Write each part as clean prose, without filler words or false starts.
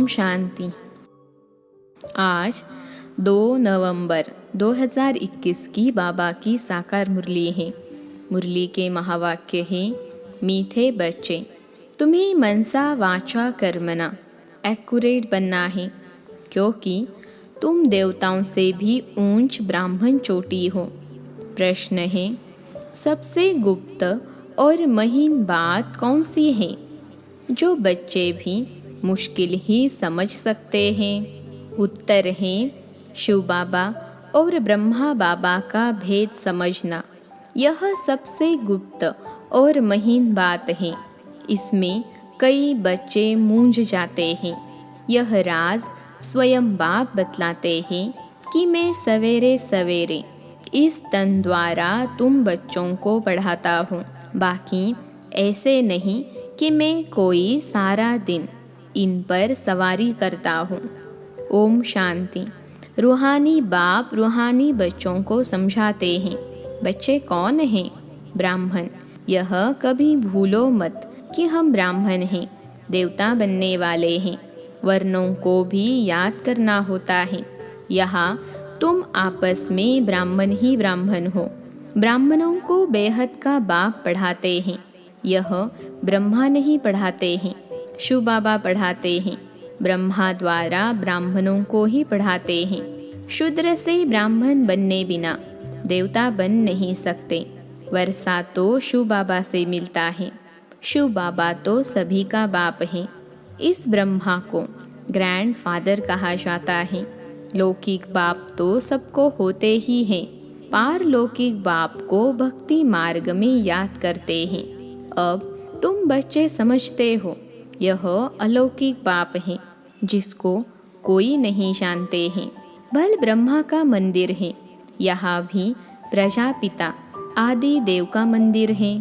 शांति। आज 2 नवंबर 2021 की बाबा की साकार मुरली है। मुरली के महावाक्य हैं, मीठे बच्चे, तुम्हें मनसा वाचा कर्मणा एक्यूरेट बनना है, क्योंकि तुम देवताओं से भी ऊंच ब्राह्मण चोटी हो। प्रश्न है, सबसे गुप्त और महीन बात कौन सी है जो बच्चे भी मुश्किल ही समझ सकते हैं? उत्तर है, शिव बाबा और ब्रह्मा बाबा का भेद समझना। यह सबसे गुप्त और महीन बात है। इसमें कई बच्चे मूंझ जाते हैं। यह राज स्वयं बाप बतलाते हैं कि मैं सवेरे सवेरे इस तन द्वारा तुम बच्चों को पढ़ाता हूँ, बाकी ऐसे नहीं कि मैं कोई सारा दिन इन पर सवारी करता हूँ। ओम शांति। रूहानी बाप रूहानी बच्चों को समझाते हैं। बच्चे कौन हैं? ब्राह्मण। यह कभी भूलो मत कि हम ब्राह्मण हैं, देवता बनने वाले हैं। वर्णों को भी याद करना होता है। यहाँ तुम आपस में ब्राह्मण ही ब्राह्मण हो। ब्राह्मणों को बेहद का बाप पढ़ाते हैं। यह ब्रह्मा नहीं पढ़ाते हैं, शिव बाबा पढ़ाते हैं। ब्रह्मा द्वारा ब्राह्मणों को ही पढ़ाते हैं। शूद्र से ब्राह्मण बनने बिना देवता बन नहीं सकते। वर्षा तो शिव बाबा से मिलता है। शिव बाबा तो सभी का बाप है। इस ब्रह्मा को ग्रैंड फादर कहा जाता है। लौकिक बाप तो सबको होते ही हैं। पारलौकिक बाप को भक्ति मार्ग में याद करते हैं। अब तुम बच्चे समझते हो, यह अलौकिक बाप है जिसको कोई नहीं जानते हैं। बल ब्रह्मा का मंदिर है। यहाँ भी प्रजापिता आदि देव का मंदिर है।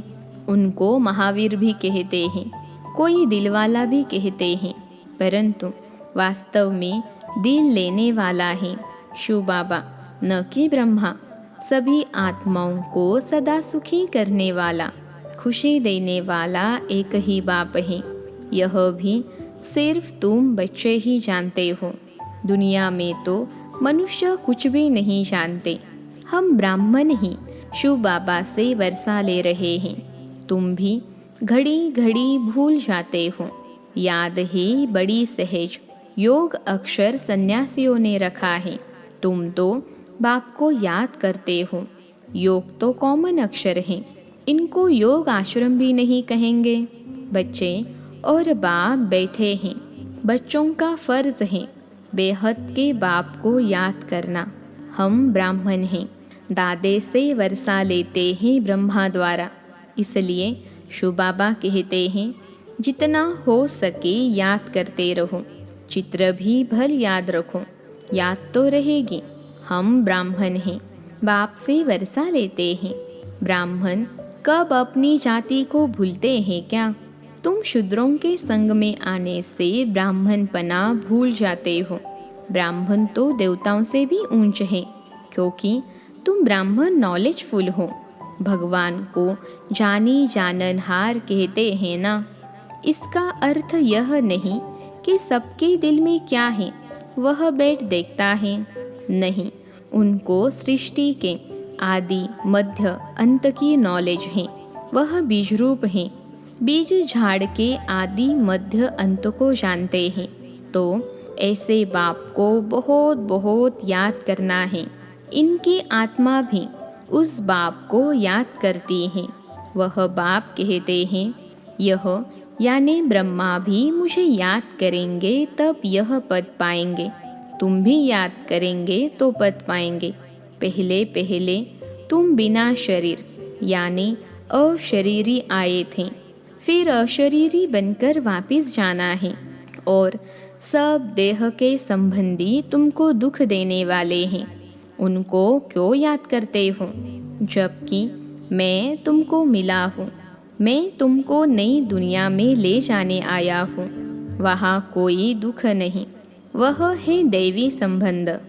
उनको महावीर भी कहते हैं, कोई दिलवाला भी कहते हैं, परंतु वास्तव में दिल लेने वाला है शिव बाबा, न कि ब्रह्मा। सभी आत्माओं को सदा सुखी करने वाला, खुशी देने वाला एक ही बाप है। यह भी सिर्फ तुम बच्चे ही जानते हो। दुनिया में तो मनुष्य कुछ भी नहीं जानते। हम ब्राह्मण ही शिव बाबा से वर्षा ले रहे हैं। तुम भी घड़ी घड़ी भूल जाते हो। याद है बड़ी सहज योग अक्षर सन्यासियों ने रखा है। तुम तो बाप को याद करते हो। योग तो कॉमन अक्षर हैं, इनको योग आश्रम भी नहीं कहेंगे। बच्चे और बाप बैठे हैं। बच्चों का फर्ज है बेहद के बाप को याद करना। हम ब्राह्मण हैं, दादे से वर्षा लेते हैं ब्रह्मा द्वारा। इसलिए शिव बाबा कहते हैं, जितना हो सके याद करते रहो। चित्र भी भल याद रखो, याद तो रहेगी। हम ब्राह्मण हैं, बाप से वर्षा लेते हैं। ब्राह्मण कब अपनी जाति को भूलते हैं क्या? तुम शूद्रों के संग में आने से ब्राह्मणपना भूल जाते हो। ब्राह्मण तो देवताओं से भी ऊंच है, क्योंकि तुम ब्राह्मण नॉलेजफुल हो। भगवान को जानी जाननहार कहते हैं ना। इसका अर्थ यह नहीं कि सबके दिल में क्या है वह बैठ देखता है। नहीं, उनको सृष्टि के आदि मध्य अंत की नॉलेज है। वह बीज रूप है। बीज झाड़ के आदि मध्य अंत को जानते हैं। तो ऐसे बाप को बहुत बहुत याद करना है। इनकी आत्मा भी उस बाप को याद करती है। वह बाप कहते हैं, यह यानी ब्रह्मा भी मुझे याद करेंगे तब यह पद पाएंगे। तुम भी याद करेंगे तो पद पाएंगे। पहले पहले तुम बिना शरीर यानी अशरीरी आए थे, फिर अशरीरी बनकर वापस जाना है। और सब देह के संबंधी तुमको दुख देने वाले हैं, उनको क्यों याद करते हो? जबकि मैं तुमको मिला हूँ। मैं तुमको नई दुनिया में ले जाने आया हूँ। वहाँ कोई दुख नहीं, वह है दैवी संबंध।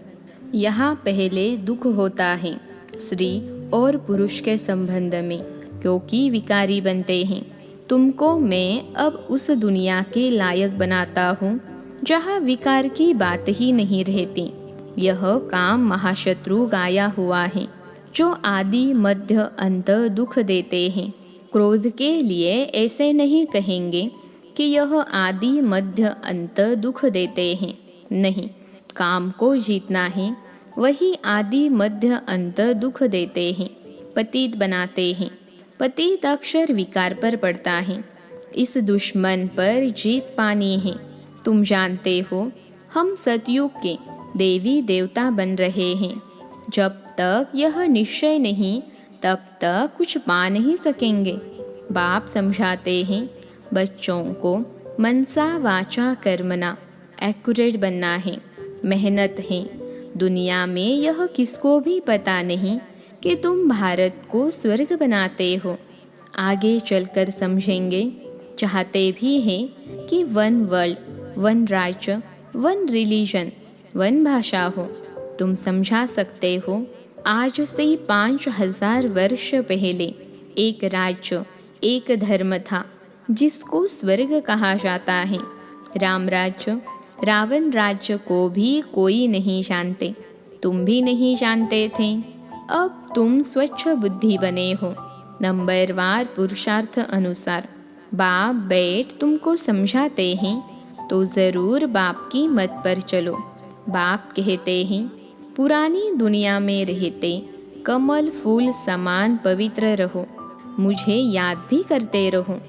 यहाँ पहले दुख होता है स्त्री और पुरुष के संबंध में, क्योंकि विकारी बनते हैं। तुमको मैं अब उस दुनिया के लायक बनाता हूँ जहाँ विकार की बात ही नहीं रहती। यह काम महाशत्रु गाया हुआ है, जो आदि मध्य अंत दुख देते हैं। क्रोध के लिए ऐसे नहीं कहेंगे कि यह आदि मध्य अंत दुख देते हैं। नहीं, काम को जीतना है, वही आदि मध्य अंत दुख देते हैं, पतित बनाते हैं। पतित अक्षर विकार पर पड़ता है। इस दुश्मन पर जीत पानी है। तुम जानते हो, हम सतयुग के देवी देवता बन रहे हैं। जब तक यह निश्चय नहीं, तब तक कुछ पा नहीं सकेंगे। बाप समझाते हैं, बच्चों को मनसा वाचा कर्मणा एक्यूरेट बनना है, मेहनत है। दुनिया में यह किसको भी पता नहीं कि तुम भारत को स्वर्ग बनाते हो। आगे चलकर समझेंगे। चाहते भी हैं कि 1 वर्ल्ड, 1 राज्य, 1 रिलीजन, 1 भाषा हो। तुम समझा सकते हो, आज से 5000 वर्ष पहले एक राज्य, एक धर्म था, जिसको स्वर्ग कहा जाता है। राम राज्य, रावण राज्य को भी कोई नहीं जानते। तुम भी नहीं जानते थे। अब तुम स्वच्छ बुद्धि बने हो। नंबरवार पुरुषार्थ अनुसार बाप बैठ तुमको समझाते हैं, तो ज़रूर बाप की मत पर चलो। बाप कहते हैं, पुरानी दुनिया में रहते कमल फूल समान पवित्र रहो, मुझे याद भी करते रहो।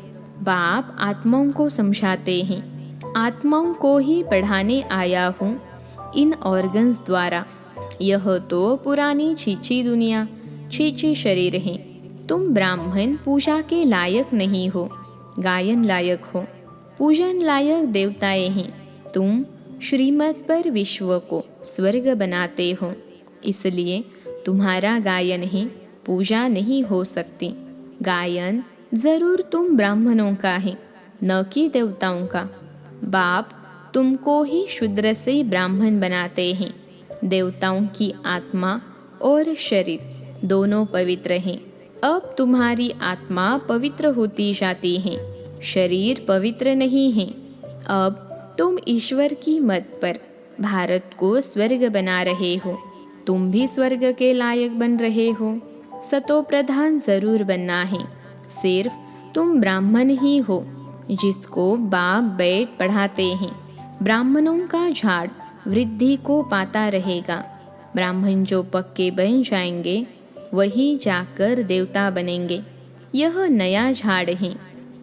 बाप आत्माओं को समझाते हैं, आत्माओं को ही पढ़ाने आया हूँ इन ऑर्गन्स द्वारा। यह तो पुरानी छीछी दुनिया, छीछी शरीर है। तुम ब्राह्मण पूजा के लायक नहीं हो, गायन लायक हो, पूजन लायक देवताएं हैं। तुम श्रीमत पर विश्व को स्वर्ग बनाते हो, इसलिए तुम्हारा गायन ही पूजा नहीं हो सकती। गायन जरूर तुम ब्राह्मणों का है, न कि देवताओं का। बाप तुमको ही शूद्र से ब्राह्मण बनाते हैं। देवताओं की आत्मा और शरीर दोनों पवित्र हैं। अब तुम्हारी आत्मा पवित्र होती जाती है, शरीर पवित्र नहीं है। अब तुम ईश्वर की मत पर भारत को स्वर्ग बना रहे हो। तुम भी स्वर्ग के लायक बन रहे हो। सतो प्रधान जरूर बनना है। सिर्फ तुम ब्राह्मण ही हो, जिसको बाप बैठ पढ़ाते हैं। ब्राह्मणों का झाड़ वृद्धि को पाता रहेगा। ब्राह्मण जो पक्के बन जाएंगे, वही जाकर देवता बनेंगे। यह नया झाड़ है।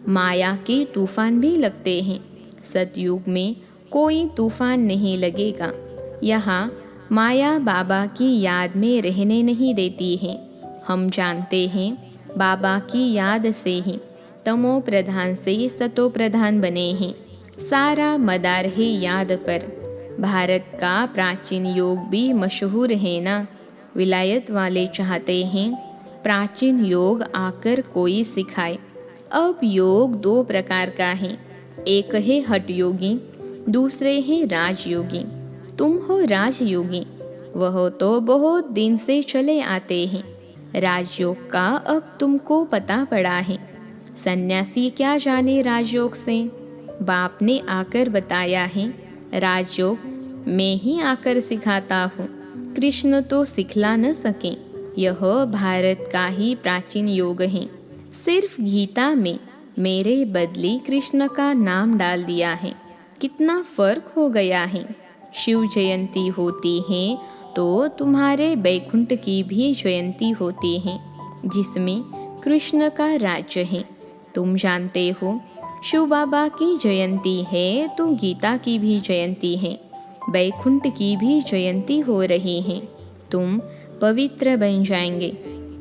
माया के तूफान भी लगते हैं। सतयुग में कोई तूफान नहीं लगेगा। यहाँ माया बाबा की याद में रहने नहीं देती है। हम जानते हैं, बाबा की याद से ही तमो प्रधान से सतो प्रधान बने हैं। सारा मदार है याद पर। भारत का प्राचीन योग भी मशहूर है ना। विलायत वाले चाहते हैं प्राचीन योग आकर कोई सिखाए। अब योग 2 प्रकार का है, एक है हठ योगी, दूसरे है राजयोगी। तुम हो राजयोगी, वह तो बहुत दिन से चले आते हैं। राजयोग का अब तुमको पता पड़ा है। सन्यासी क्या जाने राजयोग से। बाप ने आकर बताया है, राजयोग मैं ही आकर सिखाता हूँ। कृष्ण तो सिखला न सके। यह भारत का ही प्राचीन योग है। सिर्फ गीता में मेरे बदले कृष्ण का नाम डाल दिया है। कितना फर्क हो गया है। शिव जयंती होती है तो तुम्हारे बैकुंठ की भी जयंती होती है, जिसमें कृष्ण का राज्य है। तुम जानते हो, शिव बाबा की जयंती है तो गीता की भी जयंती है, बैकुंठ की भी जयंती हो रही है। तुम पवित्र बन जाएंगे।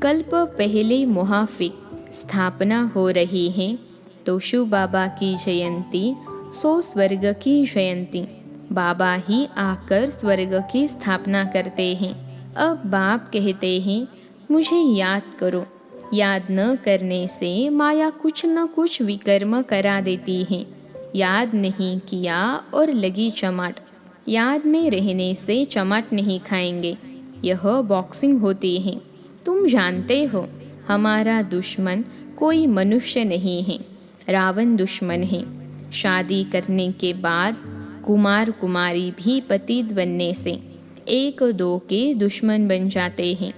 कल्प पहले मुहाफिक स्थापना हो रही है, तो शिव बाबा की जयंती सो स्वर्ग की जयंती। बाबा ही आकर स्वर्ग की स्थापना करते हैं। अब बाप कहते हैं, मुझे याद करो। याद न करने से माया कुछ न कुछ विकर्म करा देती है। याद नहीं किया और लगी चमाट। याद में रहने से चमाट नहीं खाएंगे। यह बॉक्सिंग होती है। तुम जानते हो, हमारा दुश्मन कोई मनुष्य नहीं है, रावण दुश्मन है। शादी करने के बाद कुमार कुमारी भी पतित बनने से एक दो के दुश्मन बन जाते हैं।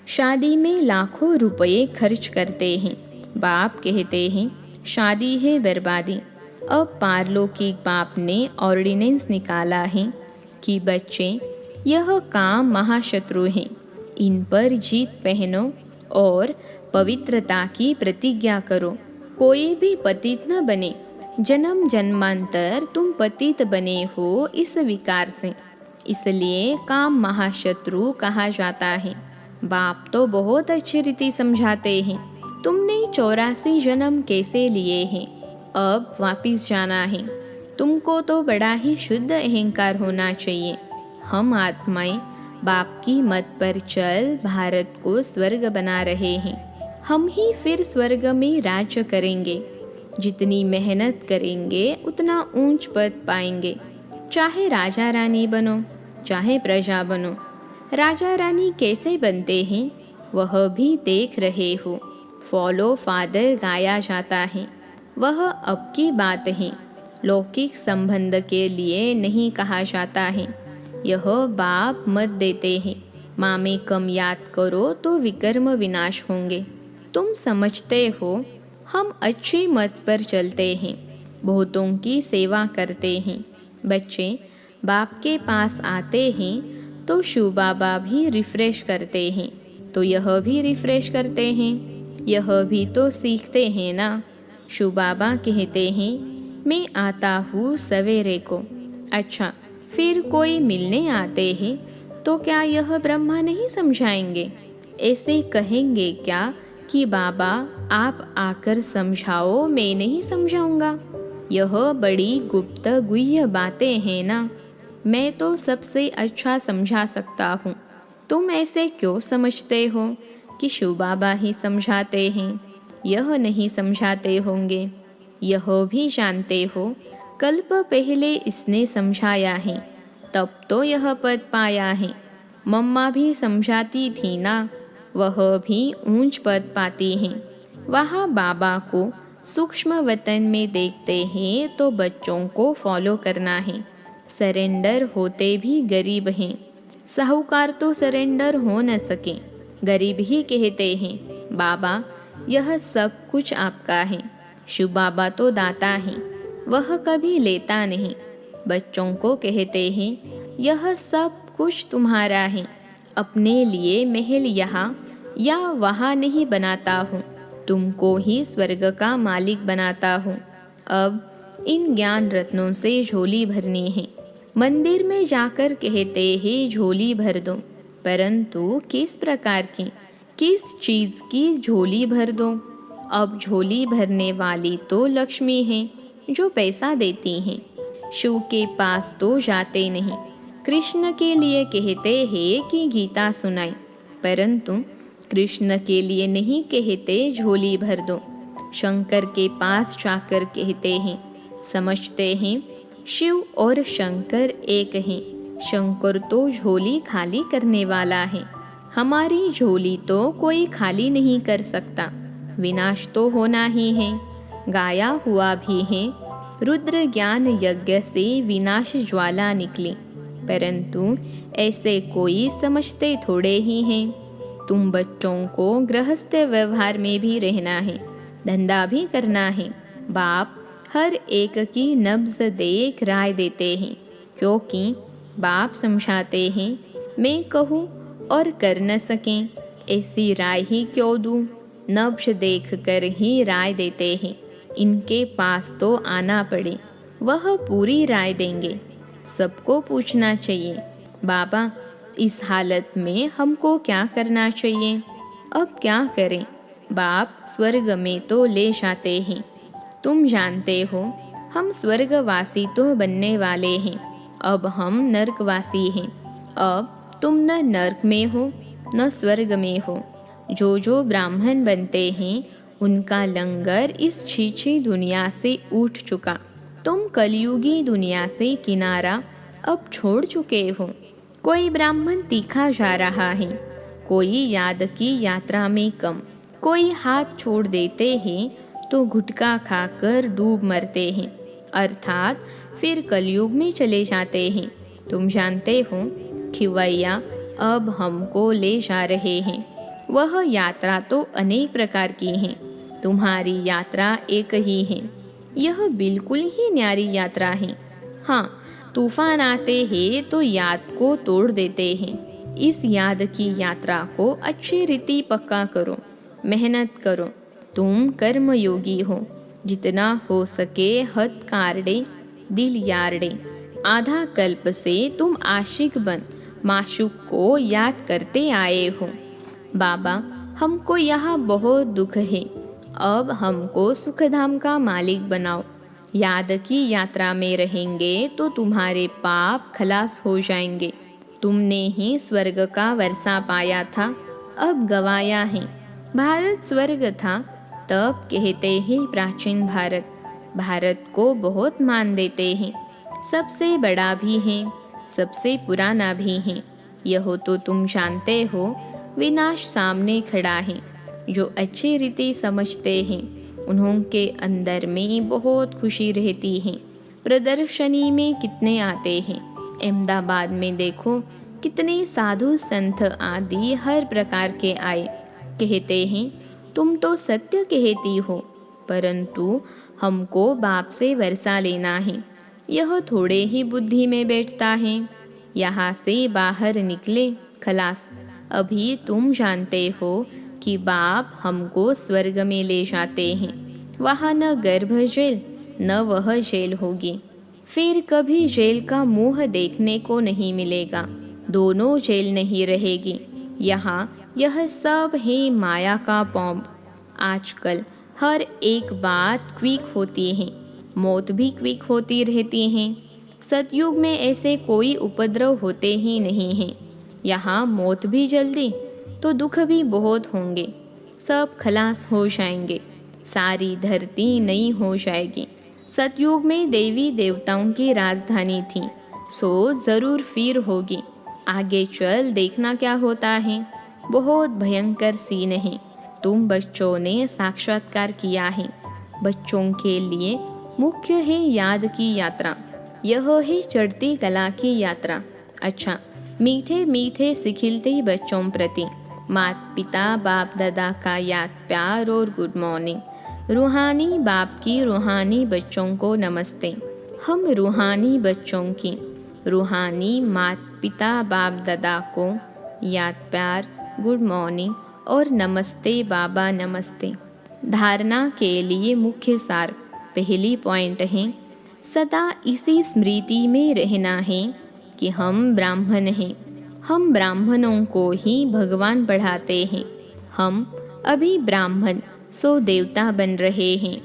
शादी में लाखों रुपए खर्च करते हैं। बाप कहते हैं शादी है बर्बादी। अब पारलौकिक बाप ने ऑर्डिनेंस निकाला है कि बच्चे, यह काम महाशत्रु हैं, इन पर जीत पहनो और पवित्रता की प्रतिज्ञा करो। कोई भी पतित न बने। जन्म जन्मांतर तुम पतित बने हो इस विकार से, इसलिए काम महाशत्रु कहा जाता है। बाप तो बहुत अच्छी रीति समझाते हैं। तुमने 84 जन्म कैसे लिए हैं, अब वापिस जाना है। तुमको तो बड़ा ही शुद्ध अहंकार होना चाहिए। हम आत्माएं बाप की मत पर चल भारत को स्वर्ग बना रहे हैं। हम ही फिर स्वर्ग में राज्य करेंगे। जितनी मेहनत करेंगे उतना ऊंच पद पाएंगे। चाहे राजा रानी बनो, चाहे प्रजा बनो। राजा रानी कैसे बनते हैं वह भी देख रहे हो। फॉलो फादर गाया जाता है, वह अब की बात है। लौकिक संबंध के लिए नहीं कहा जाता है। यह बाप मत देते हैं। माँ में कम याद करो तो विकर्म विनाश होंगे। तुम समझते हो हम अच्छी मत पर चलते हैं, बहुतों की सेवा करते हैं। बच्चे बाप के पास आते हैं तो शिव बाबा भी रिफ्रेश करते हैं, तो यह भी रिफ्रेश करते हैं। यह भी तो सीखते हैं ना। शिव बाबा कहते हैं मैं आता हूँ सवेरे को। अच्छा, फिर कोई मिलने आते हैं तो क्या यह ब्रह्मा नहीं समझाएंगे? ऐसे कहेंगे क्या कि बाबा आप आकर समझाओ, मैं नहीं समझाऊंगा? यह बड़ी गुप्त गुह्य बातें हैं ना। मैं तो सबसे अच्छा समझा सकता हूँ। तुम ऐसे क्यों समझते हो कि शिव बाबा ही समझाते हैं? यह नहीं समझाते होंगे। यह भी जानते हो कल्प पहले इसने समझाया है, तब तो यह पद पाया है। मम्मा भी समझाती थी ना, वह भी ऊंच पद पाती हैं। वहाँ बाबा को सूक्ष्म वतन में देखते हैं तो बच्चों को फॉलो करना है। सरेंडर होते भी गरीब हैं। साहूकार तो सरेंडर हो न सके, गरीब ही कहते हैं बाबा यह सब कुछ आपका है। शिव बाबा तो दाता है, वह कभी लेता नहीं। बच्चों को कहते हैं यह सब कुछ तुम्हारा है। अपने लिए महल यहाँ या वहाँ नहीं बनाता हूँ, तुमको ही स्वर्ग का मालिक बनाता हूँ। अब इन ज्ञान रत्नों से झोली भरनी है। मंदिर में जाकर कहते हैं झोली भर दो, परंतु किस प्रकार की, किस चीज़ की झोली भर दो? अब झोली भरने वाली तो लक्ष्मी है जो पैसा देती हैं। शिव के पास तो जाते नहीं। कृष्ण के लिए कहते हैं कि गीता सुनाई, परंतु कृष्ण के लिए नहीं कहते झोली भर दो। शंकर के पास जाकर कहते हैं, समझते हैं शिव और शंकर एक हैं। शंकर तो झोली खाली करने वाला है, हमारी झोली तो कोई खाली नहीं कर सकता। विनाश तो होना ही है, गाया हुआ भी है। रुद्र ज्ञान यज्ञ से विनाश ज्वाला निकली, परंतु ऐसे कोई समझते थोड़े ही हैं। तुम बच्चों को गृहस्थ व्यवहार में भी रहना है, धंधा भी करना है। बाप हर एक की नब्ज देख राय देते हैं, क्योंकि बाप समझाते हैं मैं कहूँ और कर न सकें, ऐसी राय ही क्यों दूँ? नब्ज देख कर ही राय देते हैं। इनके पास तो आना पड़े, वह पूरी राय देंगे। सबको पूछना चाहिए बाबा इस हालत में हमको क्या करना चाहिए? अब क्या करें? बाप स्वर्ग में तो ले जाते हैं। तुम जानते हो हम स्वर्गवासी तो बनने वाले हैं, अब हम नरकवासी हैं। अब तुम न नरक में हो न स्वर्ग में हो। जो ब्राह्मण बनते हैं उनका लंगर इस छीछी दुनिया से उठ चुका। तुम कलयुगी दुनिया से किनारा अब छोड़ चुके हो। कोई ब्राह्मण तीखा जा रहा है, कोई याद की यात्रा में कम, कोई हाथ छोड़ देते हैं तो गुटखा खाकर डूब मरते हैं। अर्थात फिर कलयुग में चले जाते हैं। तुम जानते हो खिवैया अब हमको ले जा रहे हैं। वह यात्रा तो अनेक प्रकार की है, तुम्हारी यात्रा एक ही है। यह बिल्कुल ही न्यारी यात्रा है। हाँ, तूफान आते हैं तो याद को तोड़ देते हैं। इस याद की यात्रा को अच्छी रीति पक्का करो, मेहनत करो। तुम कर्मयोगी हो। जितना हो सके हद काढ़े दिल यारड़े। आधा कल्प से तुम आशिक बन माशूक को याद करते आए हो। बाबा, हमको यहाँ बहुत दुख है, अब हमको सुखधाम का मालिक बनाओ। याद की यात्रा में रहेंगे तो तुम्हारे पाप खलास हो जाएंगे। तुमने ही स्वर्ग का वर्षा पाया था, अब गवाया है। भारत स्वर्ग था तब कहते हैं प्राचीन भारत। भारत को बहुत मान देते हैं, सबसे बड़ा भी है, सबसे पुराना भी है। यह तो तुम जानते हो। विनाश सामने खड़ा है। जो अच्छी रीति समझते हैं उन्होंने अंदर में बहुत खुशी रहती है। प्रदर्शनी में कितने आते हैं। अहमदाबाद में देखो कितने साधु संत आदि हर प्रकार के आए। कहते हैं तुम तो सत्य कहती हो, परंतु हमको बाप से वर्षा लेना है। यह थोड़े ही बुद्धि में बैठता है। यहाँ से बाहर निकले खलास। अभी तुम जानते हो कि बाप हमको स्वर्ग में ले जाते हैं। वहाँ न गर्भ जेल न वह जेल होगी। फिर कभी जेल का मुंह देखने को नहीं मिलेगा। दोनों जेल नहीं रहेगी। यहाँ यह सब है माया का पौंप। आजकल हर एक बात क्विक होती है, मौत भी क्विक होती रहती है। सतयुग में ऐसे कोई उपद्रव होते ही नहीं हैं। यहाँ मौत भी जल्दी तो दुख भी बहुत होंगे। सब खलास हो जाएंगे, सारी धरती नई हो जाएगी। सतयुग में देवी देवताओं की राजधानी थी, सो जरूर फिर होगी। आगे चल देखना क्या होता है। बहुत भयंकर सीन है। तुम बच्चों ने साक्षात्कार किया है। बच्चों के लिए मुख्य है याद की यात्रा। यह है चढ़ती कला की यात्रा। अच्छा, मीठे मीठे सिखिलते बच्चों प्रति माता पिता बाप दादा का याद प्यार और गुड मॉर्निंग। रूहानी बाप की रूहानी बच्चों को नमस्ते। हम रूहानी बच्चों की रूहानी माता पिता बाप दादा को याद प्यार गुड मॉर्निंग और नमस्ते बाबा नमस्ते। धारणा के लिए मुख्य सार पहली पॉइंट है सदा इसी स्मृति में रहना है कि हम ब्राह्मण हैं। हम ब्राह्मणों को ही भगवान पढ़ाते हैं। हम अभी ब्राह्मण सो देवता बन रहे हैं।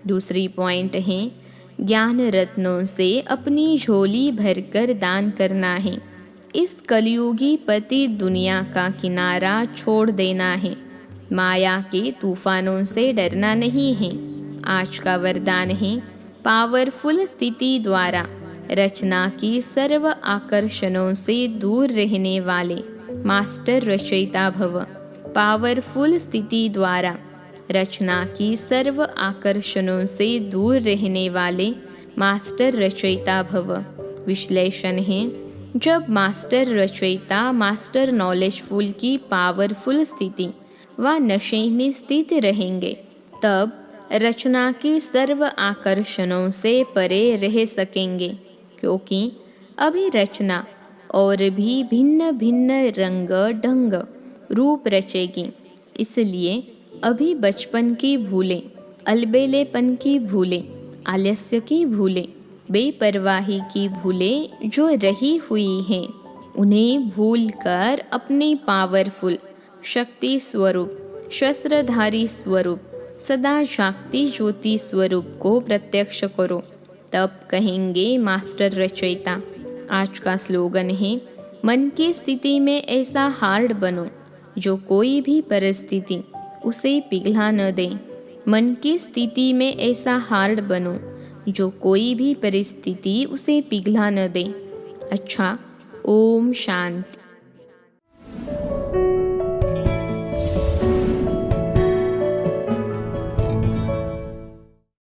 दूसरी पॉइंट है ज्ञान रत्नों से अपनी झोली भरकर दान करना है। इस कलयुगी पति दुनिया का किनारा छोड़ देना है। माया के तूफानों से डरना नहीं है। आज का वरदान है पावरफुल स्थिति द्वारा रचना की सर्व आकर्षणों से दूर रहने वाले मास्टर रचयिता भव। पावरफुल स्थिति द्वारा रचना की सर्व आकर्षणों से दूर रहने वाले मास्टर रचयिता भव। विश्लेषण है जब मास्टर रचयिता मास्टर नॉलेजफुल की पावरफुल स्थिति व नशे में स्थित रहेंगे तब रचना के सर्व आकर्षणों से परे रह सकेंगे, क्योंकि अभी रचना और भी भिन्न भिन्न रंग ढंग रूप रचेगी। इसलिए अभी बचपन की भूलें, अलबेलेपन की भूलें, आलस्य की भूलें, बेपरवाही की भूलें जो रही हुई हैं उन्हें भूलकर अपने पावरफुल शक्ति स्वरूप शस्त्रधारी स्वरूप सदा जागती ज्योति स्वरूप को प्रत्यक्ष करो। तब कहेंगे मास्टर रचयिता। आज का स्लोगन है मन की स्थिति में ऐसा हार्ड बनो जो कोई भी परिस्थिति उसे पिघला न दे। मन की स्थिति में ऐसा हार्ड बनो जो कोई भी परिस्थिति उसे पिघला न दे। अच्छा, ओम शांति।